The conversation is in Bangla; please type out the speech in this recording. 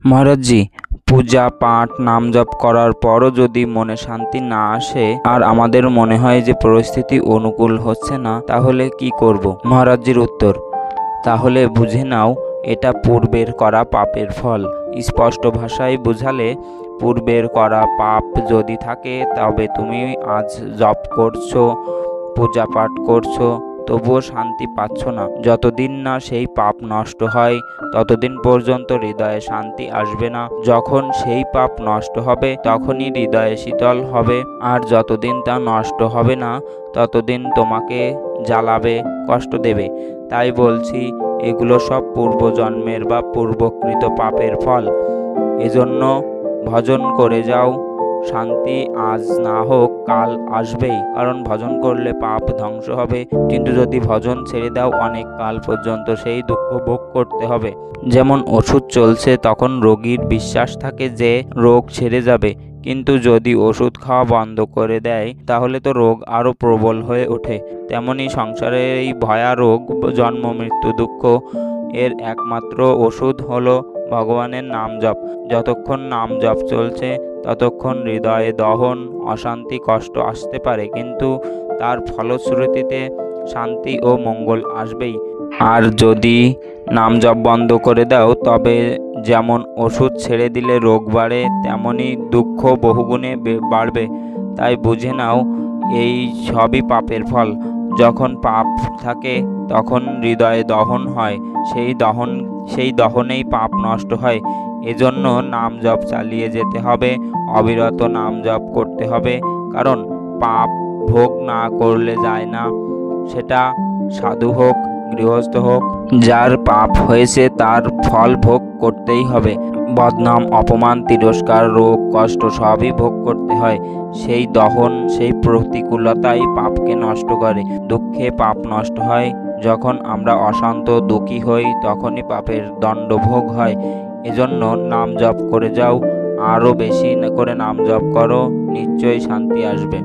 মহারাজজি, পূজা পাঠ নাম জপ করার পরও যদি মনে শান্তি না আসে আর আমাদের মনে হয় যে পরিস্থিতি অনুকূল হচ্ছে না, তাহলে কি করব? মহারাজজির উত্তর, তাহলে বুঝে নাও এটা পূর্বের করা পাপের ফল। স্পষ্ট ভাষায় বুঝালে, পূর্বের করা পাপ যদি থাকে তবে তুমি আজ জপ করছো, পূজা পাঠ করছো, তবুও শান্তি পাচ্ছ না। যতদিন না সেই পাপ নষ্ট হয় ততদিন পর্যন্ত হৃদয়ে শান্তি আসবে না। যখন সেই পাপ নষ্ট হবে তখনই হৃদয়ে শীতল হবে। আর যতদিন তা নষ্ট হবে না ততদিন তোমাকে জ্বালাবে, কষ্ট দেবে। তাই বলছি, এগুলো সব পূর্বজন্মের বা পূর্বকৃত পাপের ফল। এজন্য ভজন করে যাও, শান্তি আজ না হোক কাল আসবেই। কারণ ভজন করলে পাপ ধ্বংস হবে, কিন্তু যদি ভজন ছেড়ে দাও অনেক কাল পর্যন্ত সেই দুঃখ ভোগ করতে হবে। যেমন ওষুধ চলছে তখন রোগীর বিশ্বাস থাকে যে রোগ ছেড়ে যাবে, কিন্তু যদি ওষুধ খাওয়া বন্ধ করে দেয় তাহলে তো রোগ আরো প্রবল হয়ে ওঠে। তেমনি সংসারের এই ভয়া রোগ, জন্ম মৃত্যু দুঃখ, এর একমাত্র ওষুধ হলো ভগবানের নাম জপ। যতক্ষণ নাম জপ চলছে ততক্ষণ হৃদয়ে দহন, অশান্তি, কষ্ট আসতে পারে, কিন্তু তার ফলশ্রুতিতে শান্তি ও মঙ্গল আসবেই। আর যদি নাম জপ বন্ধ করে দাও তবে যেমন ওষুধ ছেড়ে দিলে রোগ বাড়ে, তেমনি দুঃখ বহুগুণে বাড়বে। তাই বুঝে নাও এই সবই পাপের ফল। যখন পাপ থাকে তখন হৃদয়ে দহন হয়, সেই দহনেই পাপ নষ্ট হয়। এজন্য নাম জপ চালিয়ে যেতে হবে, অবিরত নাম জপ করতে হবে। কারণ পাপ ভোগ না করলে যায় না, সেটা সাধু হোক, গৃহস্থ হোক, যার পাপ হয়েছে তার ফল ভোগ করতেই হবে। বদনাম, অপমান, তিরস্কার, রোগ, কষ্ট সবই ভোগ করতে হয়। সেই দহন, সেই প্রতিকূলতাই পাপকে নষ্ট করে। দুঃখে পাপ নষ্ট হয়। যখন আমরা অশান্ত, দুঃখী হই তখনই পাপের দণ্ডভোগ হয়। এজন্য নাম জপ করে যাও, আরও বেশি করে নাম জপ করো, নিশ্চয়ই শান্তি আসবে।